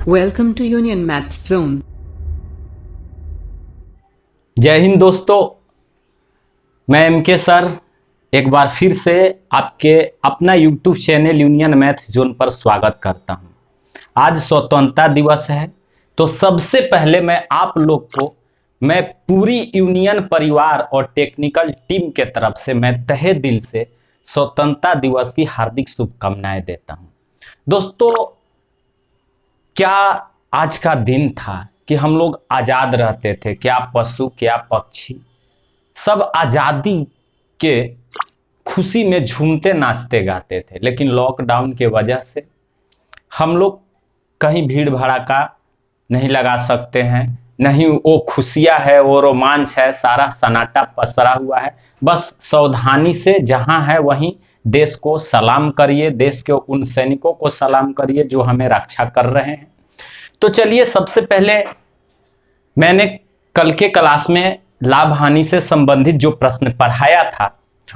Welcome to Union Maths Zone. जय हिंद दोस्तों, मैं एमके सर एक बार फिर से आपके अपना YouTube channel union maths zone पर स्वागत करता हूं। आज स्वतंत्रता दिवस है, तो सबसे पहले मैं आप लोग को मैं पूरी यूनियन परिवार और टेक्निकल टीम के तरफ से मैं तहे दिल से स्वतंत्रता दिवस की हार्दिक शुभकामनाएं देता हूं। दोस्तों, क्या आज का दिन था कि हम लोग आजाद रहते थे। क्या पशु, क्या पक्षी, सब आजादी के खुशी में झूमते नाचते गाते थे। लेकिन लॉकडाउन के वजह से हम लोग कहीं भीड़ भड़ाका नहीं लगा सकते हैं, नहीं वो खुशियां है, वो रोमांच है, सारा सन्नाटा पसरा हुआ है। बस सावधानी से जहां है वहीं देश को सलाम करिए, देश के उन सैनिकों को सलाम करिए जो हमें रक्षा कर रहे हैं। तो चलिए, सबसे पहले मैंने कल के क्लास में लाभ हानि से संबंधित जो प्रश्न पढ़ाया था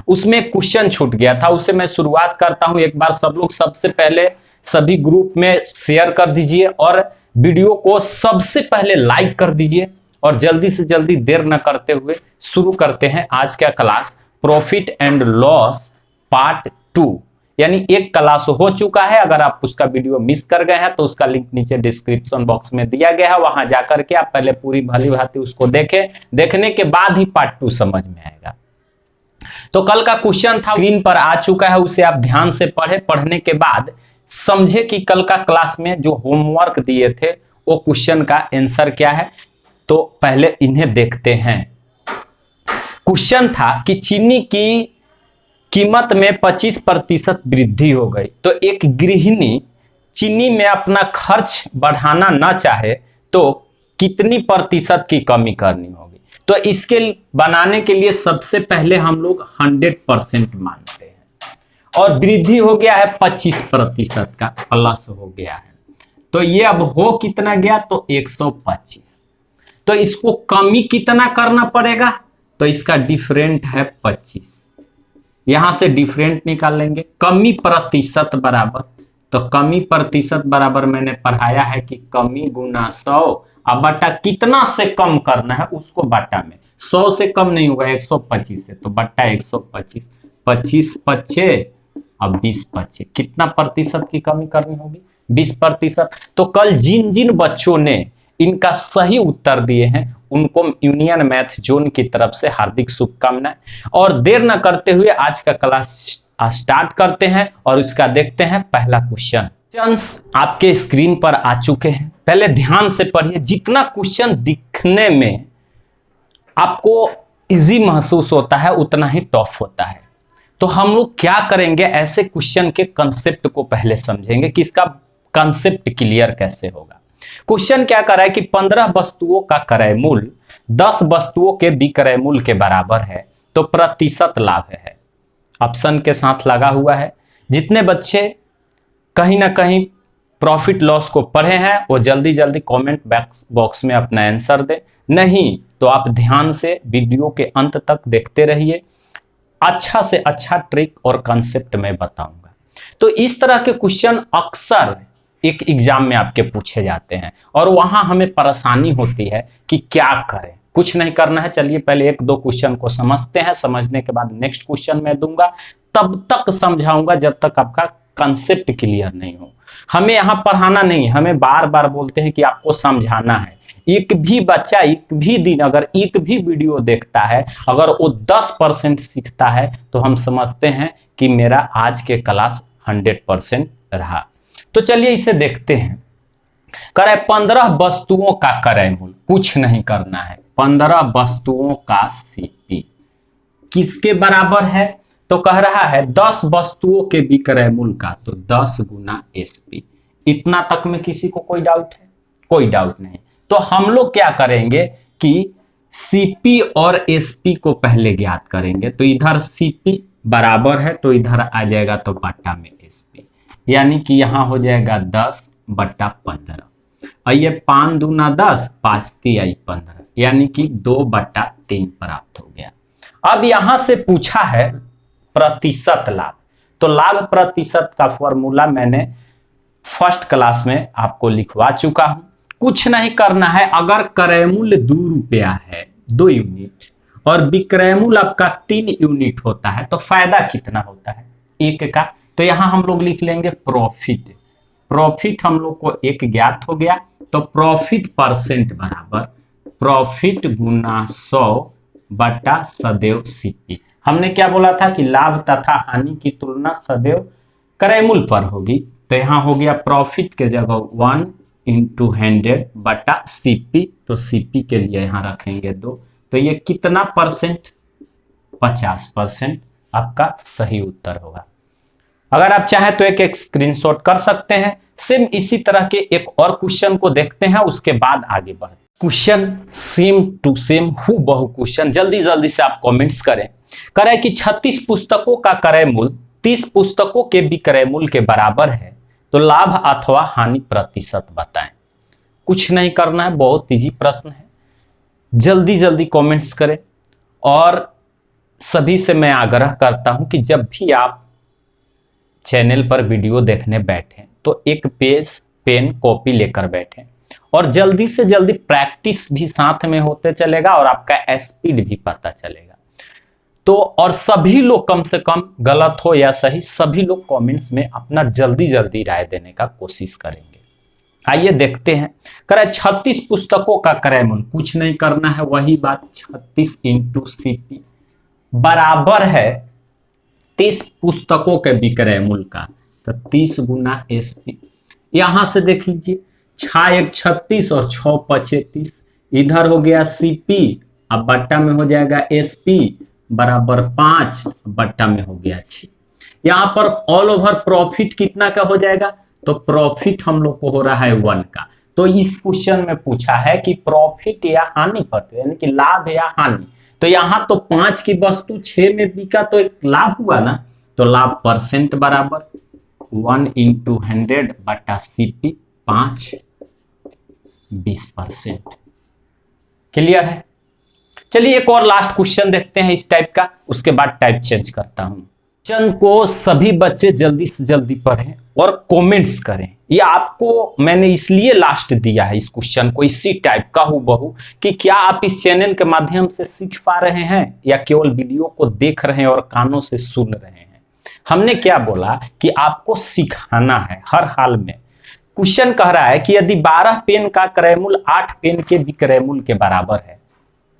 उसमें क्वेश्चन छूट गया था, उससे मैं शुरुआत करता हूं। एक बार सब लोग सबसे पहले सभी ग्रुप में शेयर कर दीजिए और वीडियो को सबसे पहले लाइक कर दीजिए और जल्दी से जल्दी देर न करते हुए शुरू करते हैं आज का class profit and loss part 2। यानी एक क्लास हो चुका है। अगर आप उसका वीडियो मिस कर गए हैं तो उसका लिंक नीचे डिस्क्रिप्शन बॉक्स में दिया गया है, वहां जाकर के आप पहले पूरी भली भांति उसको देखें। देखने के बाद ही पार्ट 2 समझ में आएगा। तो कल का क्वेश्चन था, स्क्रीन पर आ चुका है, उसे आप ध्यान से पढ़े। पढ़ने के बाद समझे कि कल का क्लास में जो होमवर्क दिए थे वो क्वेश्चन का आंसर क्या है। तो पहले इन्हें देखते हैं। क्वेश्चन था कि चीनी की कीमत में 25% वृद्धि हो गई, तो एक गृहिणी चीनी में अपना खर्च बढ़ाना न चाहे तो कितनी प्रतिशत की कमी करनी होगी। तो इसके बनाने के लिए सबसे पहले हम लोग 100% मानते हैं और वृद्धि हो गया है 25% का, प्लस हो गया है। तो ये अब हो कितना गया, तो 125। तो इसको कमी कितना करना पड़ेगा, तो इसका डिफरेंट है 25। यहां से डिफरेंट निकाल लेंगे। कमी प्रतिशत बराबर, तो कमी प्रतिशत बराबर मैंने पढ़ाया है कि कमी गुना 100 अब बटा कितना से कम करना है उसको बटा में। 100 से कम नहीं होगा, 125 से, तो बटा 125। 25 पच्चे अब 20 पच्चे, कितना प्रतिशत की कमी करनी होगी, 20%। तो कल जिन जिन बच्चों ने इनका सही उत्तर दिए हैं उनको यूनियन मैथ जोन की तरफ से हार्दिक शुभकामनाएं। और देर न करते हुए आज का क्लास स्टार्ट करते हैं और उसका देखते हैं पहला क्वेश्चन। आपके स्क्रीन पर आ चुके हैं, पहले ध्यान से पढ़िए। जितना क्वेश्चन दिखने में आपको इजी महसूस होता है उतना ही टफ होता है। तो हम लोग क्या करेंगे, ऐसे क्वेश्चन के कंसेप्ट को पहले समझेंगे कि इसका कंसेप्ट क्लियर कैसे होगा। क्वेश्चन क्या कर रहा है कि 15 वस्तुओं का क्रय मूल्य 10 वस्तुओं के विक्रय मूल्य के बराबर है, तो प्रतिशत लाभ है। ऑप्शन के साथ लगा हुआ है। जितने बच्चे कहीं ना कहीं प्रॉफिट लॉस को पढ़े हैं वो जल्दी जल्दी कमेंट बॉक्स में अपना आंसर दे, नहीं तो आप ध्यान से वीडियो के अंत तक देखते रहिए। अच्छा से अच्छा ट्रिक और कंसेप्ट मैं बताऊंगा। तो इस तरह के क्वेश्चन अक्सर एक एग्जाम में आपके पूछे जाते हैं और वहां हमें परेशानी होती है कि क्या करें। कुछ नहीं करना है, चलिए पहले एक दो क्वेश्चन को समझते हैं, समझने के बाद नेक्स्ट क्वेश्चन मैं दूंगा। तब तक समझाऊंगा जब तक आपका कंसेप्ट क्लियर नहीं हो। हमें यहाँ पढ़ाना नहीं, हमें बार बार बोलते हैं कि आपको समझाना है। एक भी बच्चा एक भी दिन अगर एक भी वीडियो देखता है, अगर वो 10% सीखता है तो हम समझते हैं कि मेरा आज के क्लास 100% रहा। तो चलिए इसे देखते हैं। करे 15 वस्तुओं का क्रय मूल्य, कुछ नहीं करना है। 15 वस्तुओं का सीपी किसके बराबर है, तो कह रहा है 10 वस्तुओं के विक्रय मूल्य का, तो 10 गुना एसपी। इतना तक में किसी को कोई डाउट है? कोई डाउट नहीं। तो हम लोग क्या करेंगे कि सीपी और एसपी को पहले ज्ञात करेंगे। तो इधर सीपी बराबर है तो इधर आ जाएगा तो बट्टा में एसपी, यानी कि यहां हो जाएगा 10/15 और ये 5 दूना 10, 5 तिहाई 15, यानी कि 2/3 प्राप्त हो गया। अब यहां से पूछा है प्रतिशत लाभ, तो लाभ प्रतिशत का फॉर्मूला मैंने फर्स्ट क्लास में आपको लिखवा चुका हूं। कुछ नहीं करना है, अगर क्रय मूल्य 2 रुपया है 2 यूनिट और विक्रय मूल्य आपका 3 यूनिट होता है तो फायदा कितना होता है 1 का। तो यहां हम लोग लिख लेंगे प्रॉफिट। प्रॉफिट हम लोग को 1 ज्ञात हो गया, तो प्रॉफिट परसेंट बराबर प्रॉफिट गुना 100 बटा सदैव सीपी। हमने क्या बोला था कि लाभ तथा हानि की तुलना सदैव क्रय मूल्य पर होगी, तो यहां हो गया प्रॉफिट के जगह 1 इंटू 100 बटा सीपी, तो सीपी के लिए यहां रखेंगे 2, तो ये कितना परसेंट 50% आपका सही उत्तर होगा। अगर आप चाहें तो एक स्क्रीनशॉट कर सकते हैं। सेम इसी तरह के एक और क्वेश्चन को देखते हैं, उसके बाद आगे बढ़ते। क्वेश्चन सेम टू सेम हूबहू क्वेश्चन, जल्दी जल्दी से आप कमेंट्स करें। करें कि 36 पुस्तकों का क्रय मूल्य 30 पुस्तकों के विक्रय मूल्य के बराबर है, तो लाभ अथवा हानि प्रतिशत बताएं। कुछ नहीं करना है, बहुत इजी प्रश्न है, जल्दी जल्दी कमेंट्स करें। और सभी से मैं आग्रह करता हूं कि जब भी आप चैनल पर वीडियो देखने बैठें तो एक पेन कॉपी लेकर बैठें और जल्दी से जल्दी प्रैक्टिस भी साथ में होते चलेगा और आपका स्पीड भी पता चलेगा। तो और सभी लोग कम से कम, गलत हो या सही, सभी लोग कमेंट्स में अपना जल्दी जल्दी राय देने का कोशिश करेंगे। आइए देखते हैं। करें 36 पुस्तकों का क्रय मूल्य, कुछ नहीं करना है, वही बात 36 इंटू सीपी बराबर है 30 पुस्तकों के विक्रय मूल्य का, तो 30 गुना एसपी। यहां से देख लीजिए 6 1 36 और 6 5 30, इधर हो गया सीपी, अब बट्टा में हो जाएगा एसपी बराबर 5, बट्टा में हो गया 6। यहां पर ऑल ओवर प्रॉफिट कितना का हो जाएगा, तो प्रॉफिट हम लोग को हो रहा है 1 का। तो इस क्वेश्चन में पूछा है कि प्रॉफिट या हानि पर, यानी कि लाभ या हानि, तो यहां तो 5 की वस्तु 6 में बिका तो एक लाभ हुआ ना, तो लाभ परसेंट बराबर 1 इंटू 100 बटा सीपी 5 20%। क्लियर है। चलिए एक और लास्ट क्वेश्चन देखते हैं इस टाइप का, उसके बाद टाइप चेंज करता हूं। क्वेश्चन को सभी बच्चे जल्दी से जल्दी पढ़ें और कमेंट्स करें। ये आपको मैंने इसलिए लास्ट दिया है इस क्वेश्चन को इसी टाइप का हूबहू, कि क्या आप इस चैनल के माध्यम से सीख पा रहे हैं या केवल वीडियो को देख रहे हैं और कानों से सुन रहे हैं। हमने क्या बोला कि आपको सिखाना है हर हाल में। क्वेश्चन कह रहा है कि यदि 12 पेन का क्रय मूल्य 8 पेन के विक्रय मूल्य के बराबर है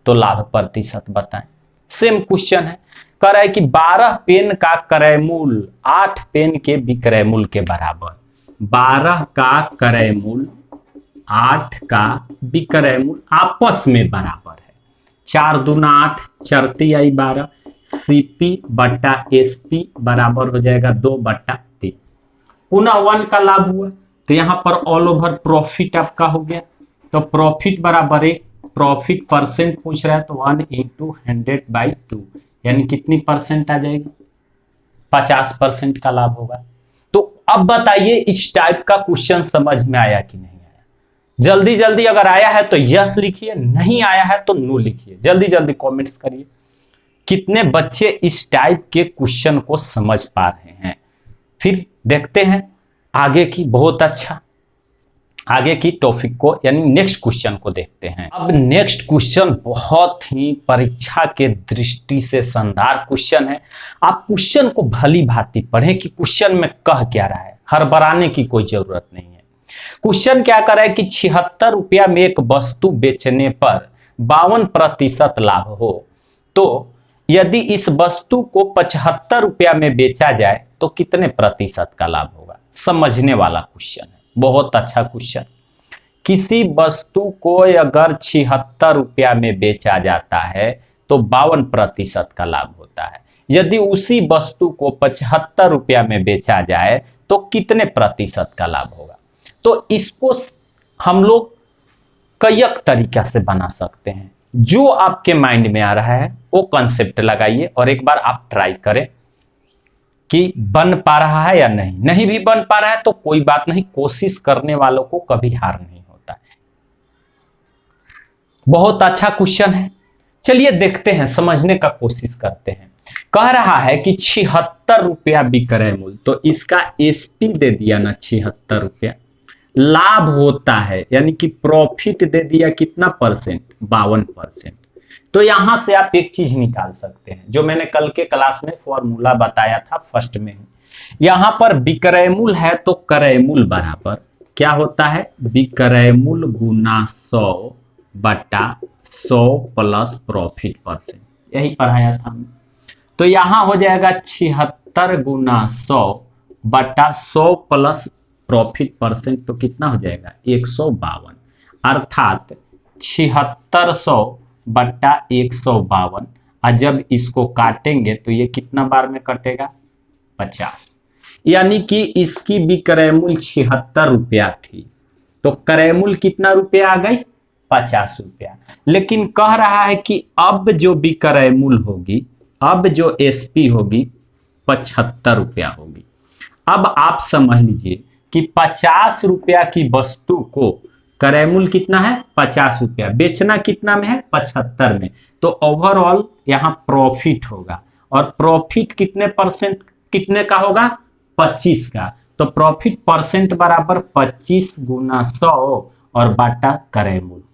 तो लाभ प्रतिशत बताएं। सेम क्वेश्चन है, कह रहा है कि 12 पेन का क्रय मूल्य 8 पेन के विक्रय मूल्य के बराबर, 12 का क्रय मूल्य 8 का विक्रय मूल्य आपस में बराबर है। 4 दूना 8, चरती आई 12, सीपी बटा एसपी बराबर हो जाएगा 2 बटा 3। पुनः 1 का लाभ हुआ, तो यहां पर ऑल ओवर प्रॉफिट आपका हो गया, तो प्रॉफिट बराबर 1, प्रॉफिट परसेंट पूछ रहा है तो 1 इंटू 100/2, यानी कितनी परसेंट आ जाएगी 50% का लाभ होगा। तो अब बताइए इस टाइप का क्वेश्चन समझ में आया कि नहीं आया। जल्दी जल्दी अगर आया है तो यस लिखिए, नहीं आया है तो नो लिखिए। जल्दी जल्दी कमेंट्स करिए कितने बच्चे इस टाइप के क्वेश्चन को समझ पा रहे हैं। फिर देखते हैं आगे की, बहुत अच्छा आगे की टॉपिक को, यानी नेक्स्ट क्वेश्चन को देखते हैं। अब नेक्स्ट क्वेश्चन बहुत ही परीक्षा के दृष्टि से शानदार क्वेश्चन है। आप क्वेश्चन को भली भांति पढ़ें कि क्वेश्चन में कह क्या रहा है, हड़बड़ाने की कोई जरूरत नहीं है। क्वेश्चन क्या कर रहा है कि 76 रुपया में एक वस्तु बेचने पर 52% लाभ हो, तो यदि इस वस्तु को 75 रुपया में बेचा जाए तो कितने प्रतिशत का लाभ होगा। समझने वाला क्वेश्चन है, बहुत अच्छा क्वेश्चन। किसी वस्तु को अगर 76 रुपया में बेचा जाता है तो 52% का लाभ होता है। यदि उसी वस्तु को 75 रुपया में बेचा जाए तो कितने प्रतिशत का लाभ होगा। तो इसको हम लोग कई तरीका से बना सकते हैं। जो आपके माइंड में आ रहा है वो कॉन्सेप्ट लगाइए और एक बार आप ट्राई करें कि बन पा रहा है या नहीं। नहीं भी बन पा रहा है तो कोई बात नहीं, कोशिश करने वालों को कभी हार नहीं होता। बहुत अच्छा क्वेश्चन है, चलिए देखते हैं, समझने का कोशिश करते हैं। कह रहा है कि 76 रुपया विक्रय मूल्य, तो इसका एसपी दे दिया ना 76 रुपया, लाभ होता है यानी कि प्रॉफिट दे दिया कितना परसेंट, 52%। तो यहां से आप एक चीज निकाल सकते हैं जो मैंने कल के क्लास में फॉर्मूला बताया था फर्स्ट में ही। यहां पर विक्रय मूल्य है तो क्रय मूल्य बराबर क्या होता है, विक्रय मूल्य गुना 100 बटा 100 प्लस प्रॉफिट परसेंट, यही पढ़ाया था हमने। तो यहां हो जाएगा 76 गुना 100 बटा 100 प्लस प्रॉफिट परसेंट, तो कितना हो जाएगा 152, अर्थात 7600 बटा 152। और जब इसको काटेंगे तो ये कितना बार में कटेगा, 50, यानी कि इसकी विक्रय मूल्य 76 रुपया थी तो क्रय मूल्य कितना रुपया आ गई, 50 रुपया। लेकिन कह रहा है कि अब जो विक्रय मूल्य होगी, अब जो एसपी होगी 75 रुपया होगी। अब आप समझ लीजिए कि 50 रुपया की वस्तु को क्रय मूल्य कितना है, 50 रुपया, बेचना कितना में है, 75 में, तो ओवरऑल यहाँ प्रॉफिट होगा। और प्रॉफिट कितने परसेंट, कितने का होगा, 25 का। तो प्रॉफिट परसेंट बराबर 25 गुना 100 और बाटा क्रय मूल्य,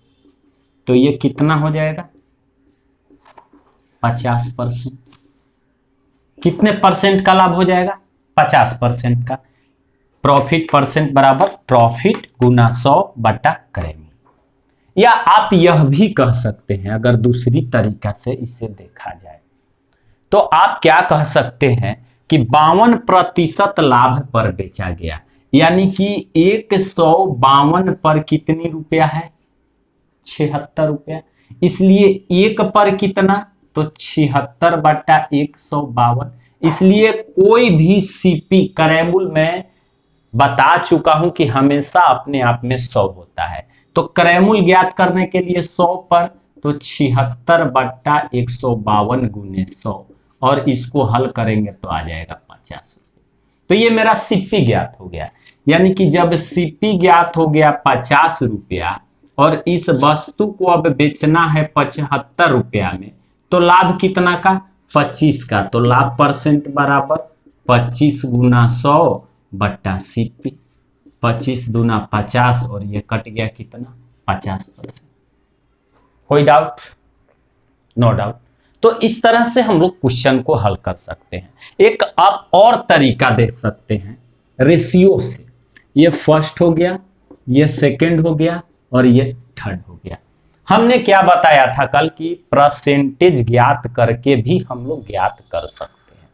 तो ये कितना हो जाएगा, 50%। कितने परसेंट का लाभ हो जाएगा, 50% का। प्रॉफिट परसेंट बराबर प्रॉफिट गुना 100 बटा क्रय मूल्य। या आप यह भी कह सकते हैं, अगर दूसरी तरीका से इसे देखा जाए तो आप क्या कह सकते हैं कि 52% लाभ पर बेचा गया, यानी कि 152 पर कितनी रुपया है, 76 रुपया, इसलिए एक पर कितना, तो 76 बटा 152। इसलिए कोई भी सीपी क्रय मूल्य में बता चुका हूं कि हमेशा अपने आप में 100 होता है। तो क्रय मूल्य ज्ञात करने के लिए 100 पर, तो 76 बटा 152 गुने 100, और इसको हल करेंगे तो आ जाएगा 50 रुपये। तो ये मेरा सीपी ज्ञात हो गया, यानी कि जब सीपी ज्ञात हो गया 50 रुपया और इस वस्तु को अब बेचना है 75 रुपया में, तो लाभ कितना का, 25 का। तो लाभ परसेंट बराबर 25 गुना 100 बट्टा सीपी, 25 दूना 50 और ये कट गया कितना, 50%। कोई डाउट, नो डाउट। तो इस तरह से हम लोग क्वेश्चन को हल कर सकते हैं। एक आप और तरीका देख सकते हैं रेशियो से, ये फर्स्ट हो गया, ये सेकंड हो गया और ये थर्ड हो गया। हमने क्या बताया था कल की परसेंटेज ज्ञात करके भी हम लोग ज्ञात कर सकते हैं।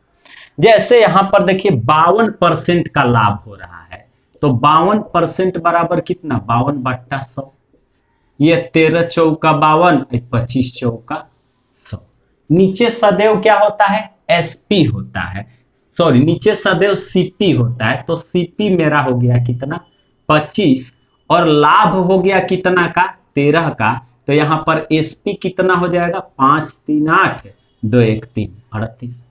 जैसे यहां पर देखिए 52% का लाभ हो रहा है, तो 52% बराबर कितना, 52 बट्टा 100, ये 13 चौका 52, 25 चौका 100। नीचे सदैव क्या होता है, एसपी होता है, सॉरी नीचे सदैव सीपी होता है। तो सीपी मेरा हो गया कितना, 25, और लाभ हो गया कितना का, 13 का। तो यहां पर एसपी कितना हो जाएगा, 5 3 8 2 1 3 38।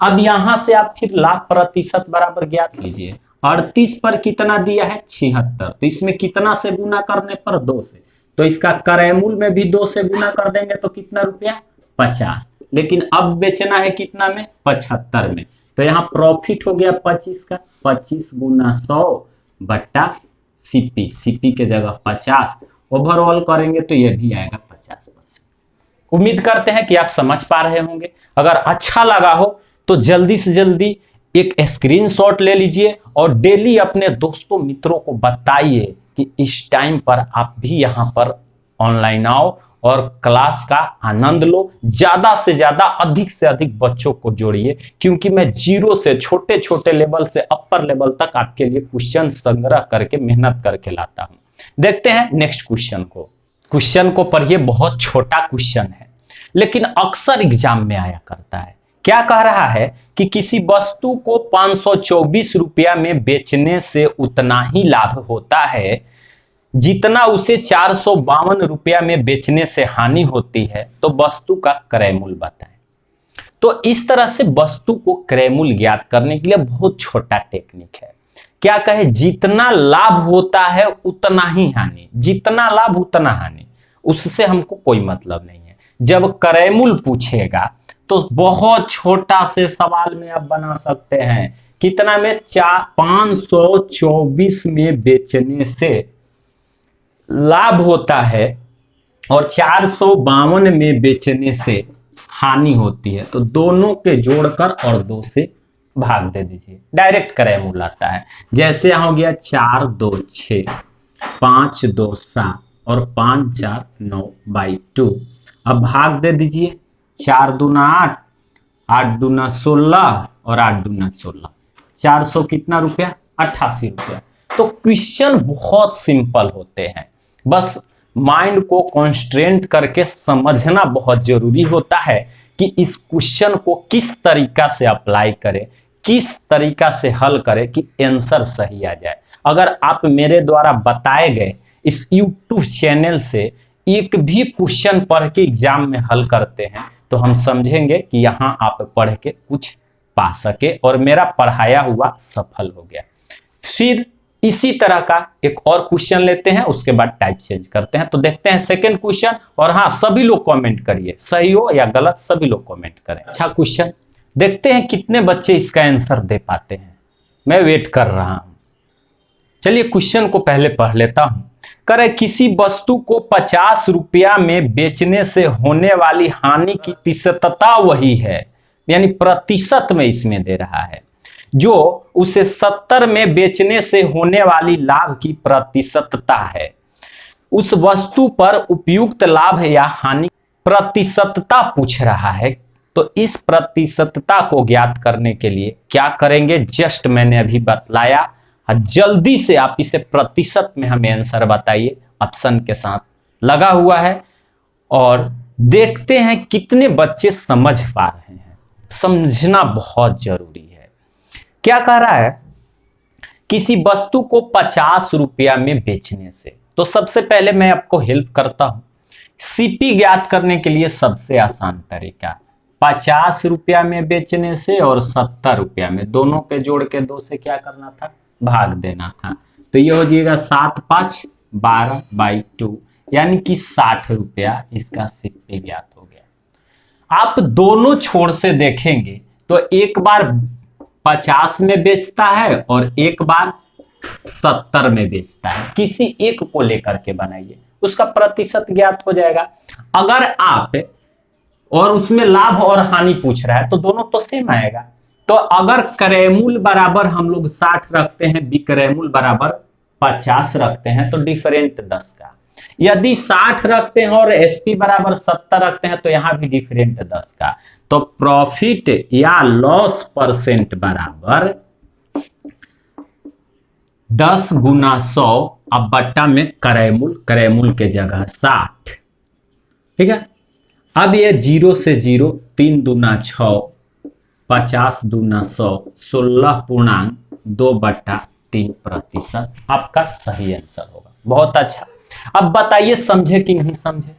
अब यहां से आप फिर लाभ प्रतिशत बराबर ज्ञात लीजिए। 38 पर कितना दिया है, 76, तो इसमें कितना से गुना करने पर, 2 से। तो इसका क्रय मूल्य में भी 2 से गुना कर देंगे तो कितना रुपया, 50। लेकिन अब बेचना है कितना में, 75 में। तो यहाँ प्रॉफिट हो गया 25 का, 25 गुना 100 बट्टा सीपी, सीपी के जगह 50, ओवरऑल करेंगे तो ये भी आएगा 50%। उम्मीद करते हैं कि आप समझ पा रहे होंगे। अगर अच्छा लगा हो तो जल्दी से जल्दी एक स्क्रीनशॉट ले लीजिए और डेली अपने दोस्तों मित्रों को बताइए कि इस टाइम पर आप भी यहाँ पर ऑनलाइन आओ और क्लास का आनंद लो। ज्यादा से ज्यादा, अधिक से अधिक बच्चों को जोड़िए, क्योंकि मैं जीरो से छोटे छोटे लेवल से अपर लेवल तक आपके लिए क्वेश्चन संग्रह करके मेहनत करके लाता हूं। देखते हैं नेक्स्ट क्वेश्चन को। क्वेश्चन को पढ़िए, बहुत छोटा क्वेश्चन है लेकिन अक्सर एग्जाम में आया करता है। क्या कह रहा है कि किसी वस्तु को 524 रुपया में बेचने से उतना ही लाभ होता है जितना उसे 452 रुपया में बेचने से हानि होती है, तो वस्तु का क्रय मूल्य बताएं। तो इस तरह से वस्तु को क्रय मूल्य ज्ञात करने के लिए बहुत छोटा टेक्निक है। क्या कहे, जितना लाभ होता है उतना ही हानि, जितना लाभ उतना हानि, उससे हमको कोई मतलब नहीं है। जब क्रय मूल्य पूछेगा तो बहुत छोटा से सवाल में आप बना सकते हैं। कितना में? 524 में बेचने से लाभ होता है और 452 में बेचने से हानि होती है। तो दोनों के जोड़कर और 2 से भाग दे दीजिए, डायरेक्ट करेमूल आता है। जैसे यहां हो गया 4 2 6, 5 2 7 और 5 4 9/2। अब भाग दे दीजिए, 4 दूना 8, 8 दूना 16 और 8 दूना 16, 400 कितना रुपया? 88 रुपया। तो क्वेश्चन बहुत सिंपल होते हैं, बस माइंड को कॉन्स्ट्रेंट करके समझना बहुत जरूरी होता है कि इस क्वेश्चन को किस तरीका से अप्लाई करें, किस तरीका से हल करें कि आंसर सही आ जाए। अगर आप मेरे द्वारा बताए गए इस YouTube चैनल से एक भी क्वेश्चन पढ़ के एग्जाम में हल करते हैं तो हम समझेंगे कि यहाँ आप पढ़ के कुछ पा सके और मेरा पढ़ाया हुआ सफल हो गया। फिर इसी तरह का एक और क्वेश्चन लेते हैं, उसके बाद टाइप चेंज करते हैं। तो देखते हैं सेकंड क्वेश्चन, और हाँ सभी लोग कमेंट करिए, सही हो या गलत सभी लोग कमेंट करें। अच्छा क्वेश्चन, देखते हैं कितने बच्चे इसका आंसर दे पाते हैं। मैं वेट कर रहा हूं। चलिए क्वेश्चन को पहले पढ़ लेता हूं। करे किसी वस्तु को 50 रुपया में बेचने से होने वाली हानि की प्रतिशतता वही है, यानी प्रतिशत में इसमें दे रहा है, जो उसे 70 में बेचने से होने वाली लाभ की प्रतिशतता है। उस वस्तु पर उपयुक्त लाभ या हानि प्रतिशतता पूछ रहा है। तो इस प्रतिशतता को ज्ञात करने के लिए क्या करेंगे, जस्ट मैंने अभी बतलाया, जल्दी से आप इसे प्रतिशत में हमें आंसर बताइए। ऑप्शन के साथ लगा हुआ है और देखते हैं कितने बच्चे समझ पा रहे हैं। समझना बहुत जरूरी है। क्या कह रहा है, किसी वस्तु को 50 रुपया में बेचने से। तो सबसे पहले मैं आपको हेल्प करता हूं। सीपी ज्ञात करने के लिए सबसे आसान तरीका, 50 रुपया में बेचने से और 70 रुपया में, दोनों के जोड़ के 2 से क्या करना था? भाग देना था। तो ये हो जाएगा 7 5 12/2, यानी कि 60 रुपया इसका सीपी ज्ञात हो गया। आप दोनों छोर से देखेंगे तो एक बार 50 में बेचता है और एक बार 70 में बेचता है। किसी एक को लेकर के बनाइए, उसका प्रतिशत ज्ञात हो जाएगा। अगर आप और उसमें लाभ और हानि पूछ रहा है तो दोनों तो सेम आएगा। तो अगर क्रयमूल बराबर हम लोग 60 रखते हैं, विक्रयमूल बराबर 50 रखते हैं, तो डिफरेंट 10 का। यदि 60 रखते हैं और एसपी बराबर 70 रखते हैं तो यहां भी डिफरेंट 10 का। तो प्रॉफिट या लॉस परसेंट बराबर 10 गुना 100 अब बट्टा में क्रयमूल, क्रयमूल के जगह 60। ठीक है, अब ये 0 से 0, 3 दूना 6, 50 दूना 100, 16.2/3% आपका सही आंसर होगा। बहुत अच्छा। अब बताइए समझे कि नहीं समझे।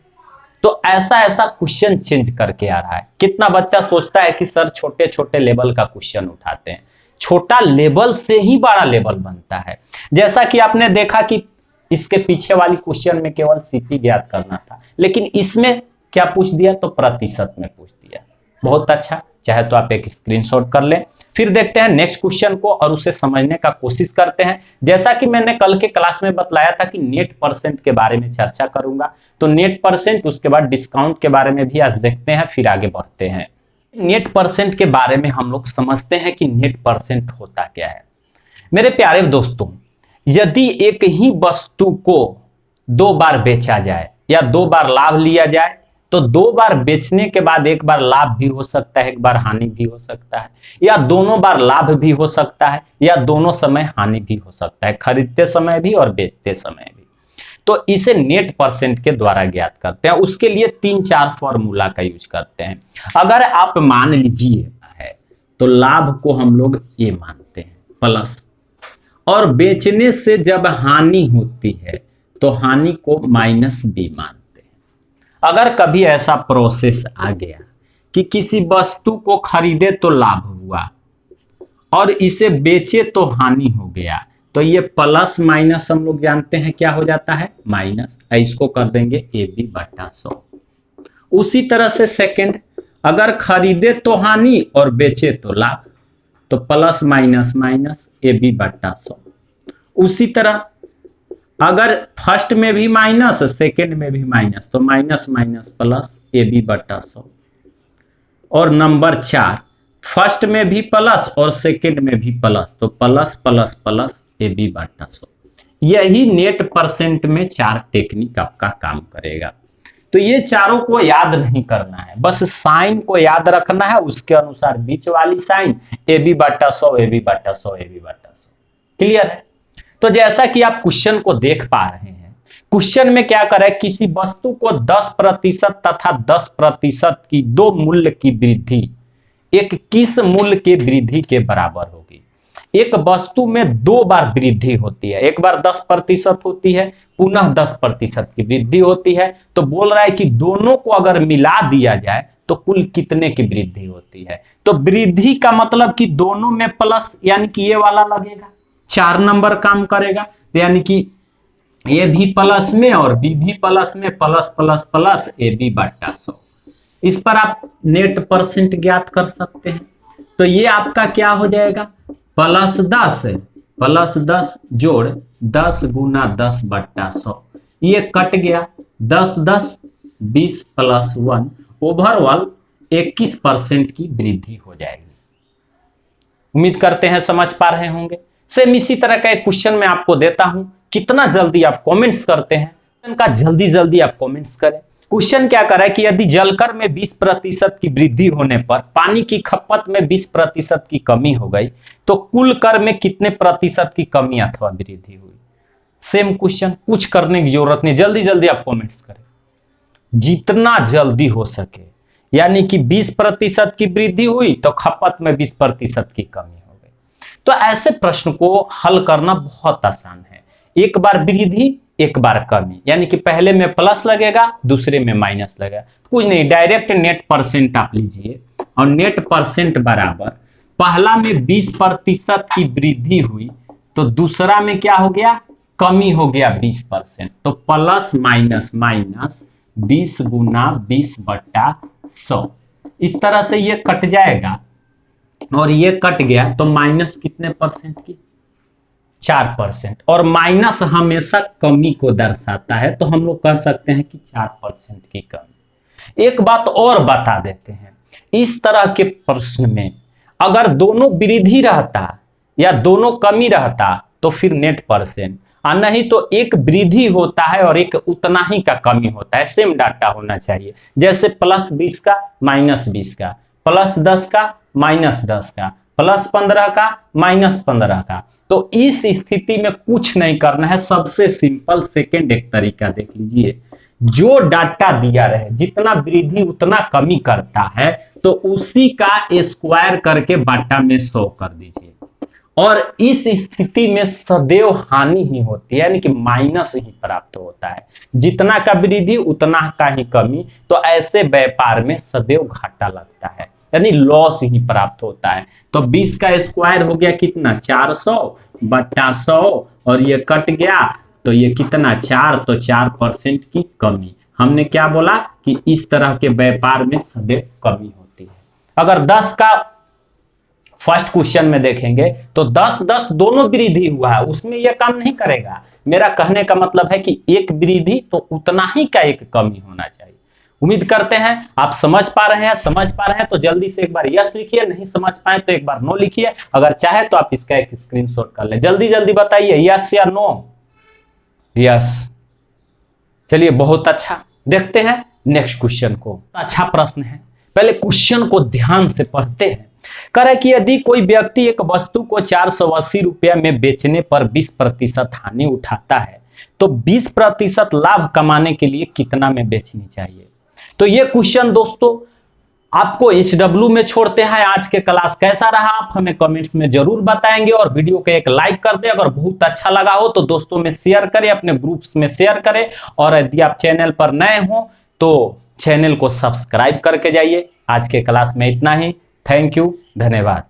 तो ऐसा क्वेश्चन चेंज करके आ रहा है। कितना बच्चा सोचता है कि सर छोटे छोटे लेवल का क्वेश्चन उठाते हैं, छोटा लेवल से ही बड़ा लेवल बनता है। जैसा कि आपने देखा कि इसके पीछे वाली क्वेश्चन में केवल सीपी ज्ञात करना था, लेकिन इसमें क्या पूछ दिया? तो प्रतिशत में पूछ दिया। बहुत अच्छा, चाहे तो आप एक स्क्रीनशॉट कर लें। फिर देखते हैं नेक्स्ट क्वेश्चन को और उसे समझने का कोशिश करते हैं। जैसा कि मैंने कल के क्लास में बतलाया था कि नेट परसेंट के बारे में चर्चा करूंगा, तो नेट परसेंट, उसके बाद डिस्काउंट के बारे में भी आज देखते हैं, फिर आगे बढ़ते हैं। नेट परसेंट के बारे में हम लोग समझते हैं कि नेट परसेंट होता क्या है। मेरे प्यारे दोस्तों, यदि एक ही वस्तु को 2 बार बेचा जाए या 2 बार लाभ लिया जाए, तो 2 बार बेचने के बाद एक बार लाभ भी हो सकता है, एक बार हानि भी हो सकता है, या दोनों बार लाभ भी हो सकता है, या दोनों समय हानि भी हो सकता है, खरीदते समय भी और बेचते समय भी। तो इसे नेट परसेंट के द्वारा ज्ञात करते हैं। उसके लिए 3-4 फॉर्मूला का यूज करते हैं। अगर आप मान लीजिए है तो लाभ को हम लोग ए मानते हैं प्लस, और बेचने से जब हानि होती है तो हानि को माइनस बी मानते हैं। अगर कभी ऐसा प्रोसेस आ गया कि किसी वस्तु को खरीदे तो लाभ हुआ और इसे बेचे तो हानि हो गया, तो ये प्लस माइनस हम लोग जानते हैं क्या हो जाता है, माइनस। इसको कर देंगे AB/100। उसी तरह से सेकंड, अगर खरीदे तो हानि और बेचे तो लाभ, तो plus minus minus A B बट्टा 100। उसी तरह अगर फर्स्ट में भी माइनस सेकेंड में भी माइनस, तो minus minus plus A B बट्टा 100। और नंबर 4, फर्स्ट में भी प्लस और सेकेंड में भी प्लस, तो plus plus plus A B बट्टा 100। यही नेट परसेंट में 4 टेक्निक आपका काम करेगा। तो ये चारों को याद नहीं करना है, बस साइन को याद रखना है, उसके अनुसार बीच वाली साइन ए बी बट्टा 100 ए बी बट्टा 100 ए बी बट्टा 100। क्लियर है? तो जैसा कि आप क्वेश्चन को देख पा रहे हैं, क्वेश्चन में क्या करे, किसी वस्तु को 10% तथा 10% की दो मूल्य की वृद्धि एक किस मूल्य के वृद्धि के बराबर होगी। एक वस्तु में 2 बार वृद्धि होती है, एक बार 10% होती है, पुनः 10% की वृद्धि होती है। तो बोल रहा है कि दोनों को अगर मिला दिया जाए तो कुल कितने की वृद्धि होती है। तो वृद्धि का मतलब कि दोनों में प्लस, यानी कि ये वाला लगेगा, 4 नंबर काम करेगा, यानी कि ए भी प्लस में और बी भी प्लस में, plus plus plus A B बट्टा 100। इस पर आप नेट परसेंट ज्ञात कर सकते हैं। तो ये आपका क्या हो जाएगा, प्लस 10 जोड़ 10 गुना 10 बट्टा 100। ये कट गया, 10 10 20 प्लस 1, ओवरऑल 21% की वृद्धि हो जाएगी। उम्मीद करते हैं समझ पा रहे होंगे। सेम इसी तरह का एक क्वेश्चन मैं आपको देता हूं, कितना जल्दी आप कमेंट्स करते हैं, का जल्दी जल्दी आप कमेंट्स करें। क्वेश्चन क्या कर रहा है कि यदि जलकर में 20% की वृद्धि होने पर पानी की खपत में 20% की कमी हो गई, तो कुल कर में कितने प्रतिशत की कमी अथवा वृद्धि हुई। सेम क्वेश्चन, कुछ करने की जरूरत नहीं, जल्दी जल्दी आप कमेंट्स करें, जितना जल्दी हो सके। यानी कि 20% की वृद्धि हुई तो खपत में 20% की कमी हो गई। तो ऐसे प्रश्न को हल करना बहुत आसान है। एक बार वृद्धि एक बार कमी, यानी कि पहले में प्लस लगेगा दूसरे में माइनस लगेगा। कुछ नहीं, डायरेक्ट नेट परसेंट आप लीजिए और नेट परसेंट बराबर पहला में 20% की वृद्धि हुई तो दूसरा में क्या हो गया, कमी हो गया 20%। तो प्लस माइनस माइनस 20 गुना 20 बट्टा 100। इस तरह से ये कट जाएगा और ये कट गया तो माइनस कितने परसेंट की, 4%। और माइनस हमेशा कमी को दर्शाता है, तो हम लोग कह सकते हैं कि 4% की कमी। एक बात और बता देते हैं, इस तरह के प्रश्न में अगर दोनों वृद्धि रहता या दोनों कमी रहता तो फिर नेट परसेंट, और नहीं तो एक वृद्धि होता है और एक उतना ही का कमी होता है। सेम डाटा होना चाहिए, जैसे प्लस 20 का माइनस 20 का, प्लस 10 का माइनस 10 का, प्लस 15 का माइनस 15 का। तो इस स्थिति में कुछ नहीं करना है, सबसे सिंपल सेकेंड एक तरीका देख लीजिए। जो डाटा दिया रहे, जितना वृद्धि उतना कमी करता है, तो उसी का स्क्वायर करके बाटा में 100 कर दीजिए। और इस स्थिति में सदैव हानि ही होती है, यानी कि माइनस ही प्राप्त होता है। जितना का वृद्धि उतना का ही कमी, तो ऐसे व्यापार में सदैव घाटा लगता है, यानी लॉस ही प्राप्त होता है। तो 20 का स्क्वायर हो गया कितना, 400 बट्टा 100, और ये कट गया तो ये कितना 4, तो 4% की कमी। हमने क्या बोला कि इस तरह के व्यापार में सदैव कमी होती है। अगर 10 का फर्स्ट क्वेश्चन में देखेंगे तो 10 10 दोनों वृद्धि हुआ है, उसमें यह काम नहीं करेगा। मेरा कहने का मतलब है कि एक वृद्धि तो उतना ही का एक कमी होना चाहिए। उम्मीद करते हैं आप समझ पा रहे हैं। समझ पा रहे हैं तो जल्दी से एक बार यस लिखिए, नहीं समझ पाए तो एक बार नो लिखिए। अगर चाहे तो आप इसका एक स्क्रीनशॉट कर लें। जल्दी जल्दी बताइए यस या नो। यस, चलिए बहुत अच्छा। देखते हैं नेक्स्ट क्वेश्चन को। अच्छा प्रश्न है, पहले क्वेश्चन को ध्यान से पढ़ते हैं। कह रहा है कि यदि कोई व्यक्ति एक वस्तु को 480 रुपये में बेचने पर 20% हानि उठाता है तो 20% लाभ कमाने के लिए कितना में बेचनी चाहिए। तो ये क्वेश्चन दोस्तों आपको HW में छोड़ते हैं। आज के क्लास कैसा रहा आप हमें कमेंट्स में जरूर बताएंगे, और वीडियो को एक लाइक कर दें। अगर बहुत अच्छा लगा हो तो दोस्तों में शेयर करें, अपने ग्रुप्स में शेयर करें, और यदि आप चैनल पर नए हो तो चैनल को सब्सक्राइब करके जाइए। आज के क्लास में इतना ही। थैंक यू, धन्यवाद।